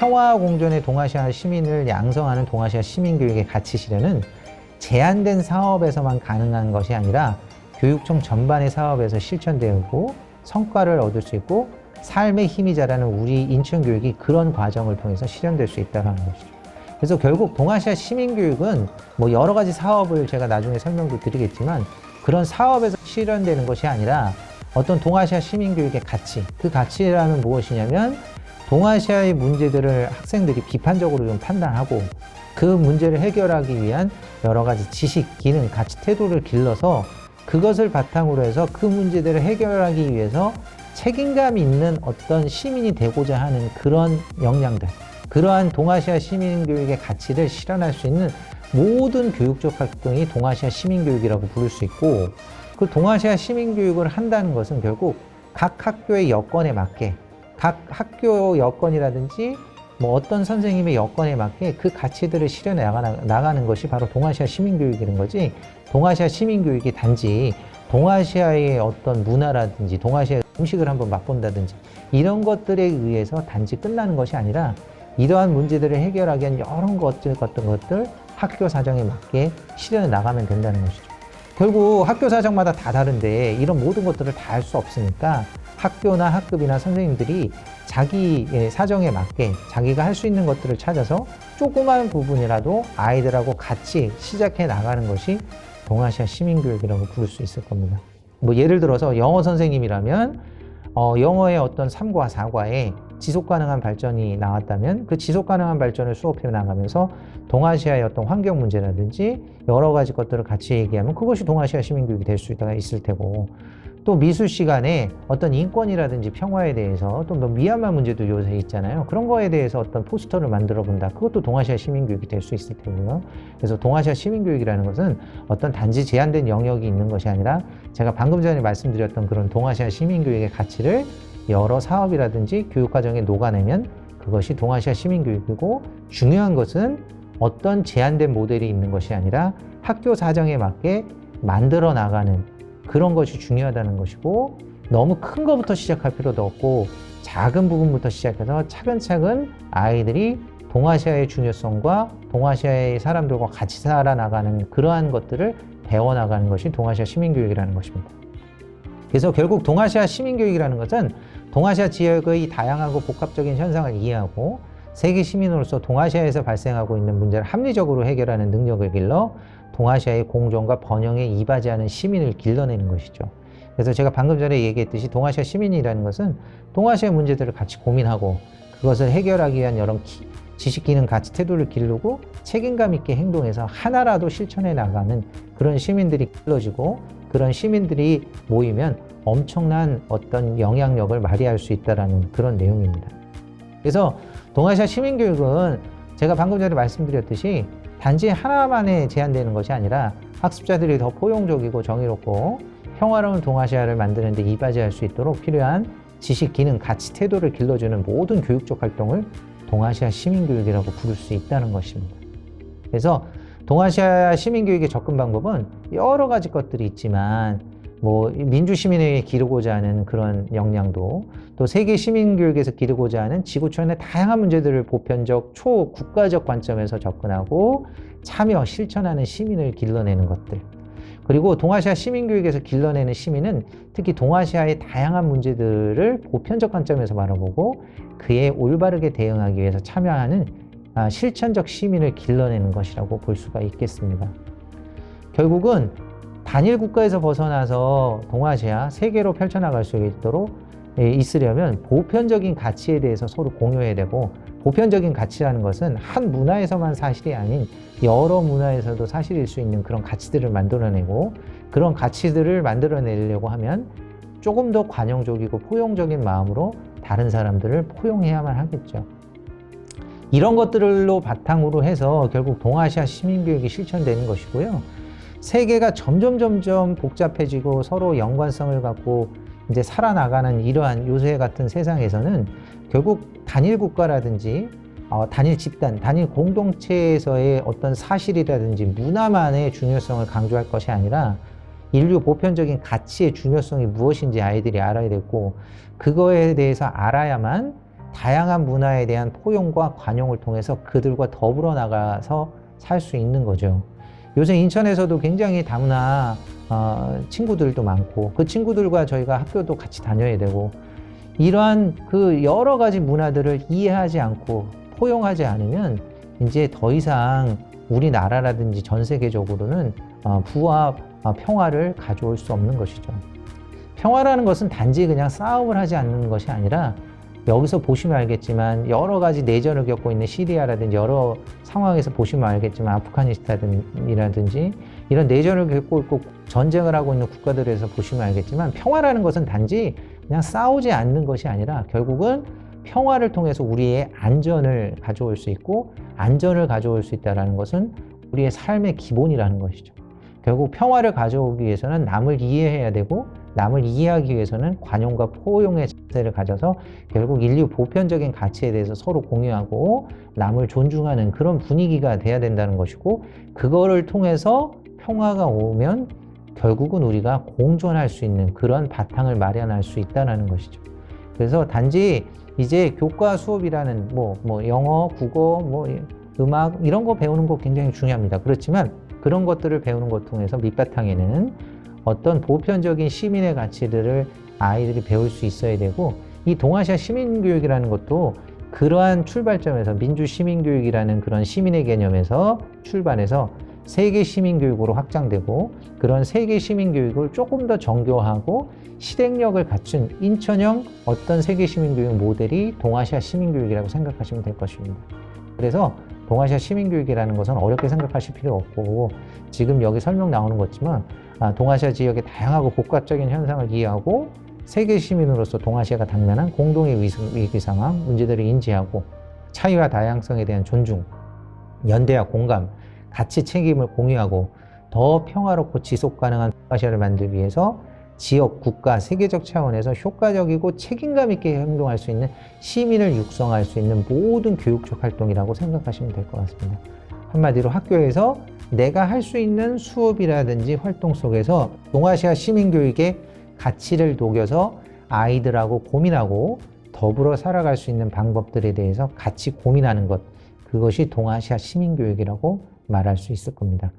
평화 공존의 동아시아 시민을 양성하는 동아시아 시민교육의 가치 실현은 제한된 사업에서만 가능한 것이 아니라 교육청 전반의 사업에서 실천되고 성과를 얻을 수 있고 삶의 힘이 자라는 우리 인천교육이 그런 과정을 통해서 실현될 수 있다는 것이죠. 그래서 결국 동아시아 시민교육은 뭐 여러 가지 사업을 제가 나중에 설명도 드리겠지만 그런 사업에서 실현되는 것이 아니라 어떤 동아시아 시민교육의 가치, 그 가치라는 무엇이냐면 동아시아의 문제들을 학생들이 비판적으로 좀 판단하고 그 문제를 해결하기 위한 여러 가지 지식, 기능, 가치, 태도를 길러서 그것을 바탕으로 해서 그 문제들을 해결하기 위해서 책임감 있는 어떤 시민이 되고자 하는 그런 역량들, 그러한 동아시아 시민교육의 가치를 실현할 수 있는 모든 교육적 활동이 동아시아 시민교육이라고 부를 수 있고, 그 동아시아 시민교육을 한다는 것은 결국 각 학교의 여건에 맞게, 각 학교 여건이라든지 뭐 어떤 선생님의 여건에 맞게 그 가치들을 실현해 나가는 것이 바로 동아시아 시민교육이라는 거지, 동아시아 시민교육이 단지 동아시아의 어떤 문화라든지 동아시아 음식을 한번 맛본다든지 이런 것들에 의해서 단지 끝나는 것이 아니라 이러한 문제들을 해결하기 위한 여러 것들 학교 사정에 맞게 실현해 나가면 된다는 것이죠. 결국 학교 사정마다 다 다른데 이런 모든 것들을 다 할 수 없으니까 학교나 학급이나 선생님들이 자기의 사정에 맞게 자기가 할 수 있는 것들을 찾아서 조그만 부분이라도 아이들하고 같이 시작해 나가는 것이 동아시아 시민교육이라고 부를 수 있을 겁니다. 뭐 예를 들어서 영어 선생님이라면 영어의 어떤 3과 4과에 지속 가능한 발전이 나왔다면 그 지속 가능한 발전을 수업해 나가면서 동아시아의 어떤 환경 문제라든지 여러 가지 것들을 같이 얘기하면 그것이 동아시아 시민교육이 될 수 있을 테고, 또 미술 시간에 어떤 인권이라든지 평화에 대해서 또 뭐 미얀마 문제도 요새 있잖아요. 그런 거에 대해서 어떤 포스터를 만들어 본다. 그것도 동아시아 시민교육이 될 수 있을 테고요. 그래서 동아시아 시민교육이라는 것은 어떤 단지 제한된 영역이 있는 것이 아니라 제가 방금 전에 말씀드렸던 그런 동아시아 시민교육의 가치를 여러 사업이라든지 교육과정에 녹아내면 그것이 동아시아 시민교육이고, 중요한 것은 어떤 제한된 모델이 있는 것이 아니라 학교 사정에 맞게 만들어 나가는 그런 것이 중요하다는 것이고, 너무 큰 것부터 시작할 필요도 없고 작은 부분부터 시작해서 차근차근 아이들이 동아시아의 중요성과 동아시아의 사람들과 같이 살아나가는 그러한 것들을 배워나가는 것이 동아시아 시민교육이라는 것입니다. 그래서 결국 동아시아 시민교육이라는 것은 동아시아 지역의 다양하고 복합적인 현상을 이해하고 세계 시민으로서 동아시아에서 발생하고 있는 문제를 합리적으로 해결하는 능력을 길러 동아시아의 공존과 번영에 이바지하는 시민을 길러내는 것이죠. 그래서 제가 방금 전에 얘기했듯이 동아시아 시민이라는 것은 동아시아 문제들을 같이 고민하고 그것을 해결하기 위한 여러 지식, 기능, 가치, 태도를 기르고 책임감 있게 행동해서 하나라도 실천해 나가는 그런 시민들이 길러지고, 그런 시민들이 모이면 엄청난 어떤 영향력을 발휘할 수 있다는 그런 내용입니다. 그래서 동아시아 시민교육은 제가 방금 전에 말씀드렸듯이 단지 하나만에 제한되는 것이 아니라 학습자들이 더 포용적이고 정의롭고 평화로운 동아시아를 만드는 데 이바지할 수 있도록 필요한 지식, 기능, 가치, 태도를 길러주는 모든 교육적 활동을 동아시아 시민교육이라고 부를 수 있다는 것입니다. 그래서 동아시아 시민교육의 접근 방법은 여러 가지 것들이 있지만 뭐 민주시민에게 기르고자 하는 그런 역량도, 또 세계 시민교육에서 기르고자 하는 지구촌의 다양한 문제들을 보편적, 초국가적 관점에서 접근하고 참여, 실천하는 시민을 길러내는 것들, 그리고 동아시아 시민교육에서 길러내는 시민은 특히 동아시아의 다양한 문제들을 보편적 관점에서 바라보고 그에 올바르게 대응하기 위해서 참여하는 실천적 시민을 길러내는 것이라고 볼 수가 있겠습니다. 결국은 단일 국가에서 벗어나서 동아시아, 세계로 펼쳐나갈 수 있도록 있으려면 보편적인 가치에 대해서 서로 공유해야 되고, 보편적인 가치라는 것은 한 문화에서만 사실이 아닌 여러 문화에서도 사실일 수 있는 그런 가치들을 만들어내고, 그런 가치들을 만들어내려고 하면 조금 더 관용적이고 포용적인 마음으로 다른 사람들을 포용해야만 하겠죠. 이런 것들로 바탕으로 해서 결국 동아시아 시민교육이 실천되는 것이고요. 세계가 점점 복잡해지고 서로 연관성을 갖고 이제 살아나가는 이러한 요새 같은 세상에서는 결국 단일 국가라든지 단일 집단, 단일 공동체에서의 어떤 사실이라든지 문화만의 중요성을 강조할 것이 아니라 인류 보편적인 가치의 중요성이 무엇인지 아이들이 알아야 되고, 그거에 대해서 알아야만 다양한 문화에 대한 포용과 관용을 통해서 그들과 더불어 나가서 살 수 있는 거죠. 요새 인천에서도 굉장히 다문화 친구들도 많고 그 친구들과 저희가 학교도 같이 다녀야 되고 이러한 그 여러 가지 문화들을 이해하지 않고 포용하지 않으면 이제 더 이상 우리나라라든지 전 세계적으로는 부와 평화를 가져올 수 없는 것이죠. 평화라는 것은 단지 그냥 싸움을 하지 않는 것이 아니라 여기서 보시면 알겠지만 여러 가지 내전을 겪고 있는 시리아라든지 여러 상황에서 보시면 알겠지만 아프가니스탄이라든지 이런 내전을 겪고 있고 전쟁을 하고 있는 국가들에서 보시면 알겠지만 평화라는 것은 단지 그냥 싸우지 않는 것이 아니라 결국은 평화를 통해서 우리의 안전을 가져올 수 있고 안전을 가져올 수 있다는 것은 우리의 삶의 기본이라는 것이죠. 결국 평화를 가져오기 위해서는 남을 이해해야 되고 남을 이해하기 위해서는 관용과 포용의 자세를 가져서 결국 인류 보편적인 가치에 대해서 서로 공유하고 남을 존중하는 그런 분위기가 돼야 된다는 것이고 그거를 통해서 평화가 오면 결국은 우리가 공존할 수 있는 그런 바탕을 마련할 수 있다는 것이죠. 그래서 단지 이제 교과 수업이라는 영어, 국어, 음악 이런 거 배우는 거 굉장히 중요합니다. 그렇지만 그런 것들을 배우는 것 통해서 밑바탕에는 어떤 보편적인 시민의 가치들을 아이들이 배울 수 있어야 되고 이 동아시아 시민교육이라는 것도 그러한 출발점에서 민주시민교육이라는 그런 시민의 개념에서 출발해서 세계 시민교육으로 확장되고 그런 세계 시민교육을 조금 더 정교하고 실행력을 갖춘 인천형 어떤 세계 시민교육 모델이 동아시아 시민교육이라고 생각하시면 될 것입니다. 그래서 동아시아 시민교육이라는 것은 어렵게 생각하실 필요 없고 지금 여기 설명 나오는 것지만 동아시아 지역의 다양하고 복합적인 현상을 이해하고 세계 시민으로서 동아시아가 당면한 공동의 위기 상황, 문제들을 인지하고 차이와 다양성에 대한 존중, 연대와 공감, 가치 책임을 공유하고 더 평화롭고 지속 가능한 동아시아를 만들기 위해서 지역, 국가, 세계적 차원에서 효과적이고 책임감 있게 행동할 수 있는 시민을 육성할 수 있는 모든 교육적 활동이라고 생각하시면 될 것 같습니다. 한마디로 학교에서 내가 할 수 있는 수업이라든지 활동 속에서 동아시아 시민교육의 가치를 녹여서 아이들하고 고민하고 더불어 살아갈 수 있는 방법들에 대해서 같이 고민하는 것, 그것이 동아시아 시민교육이라고 말할 수 있을 겁니다.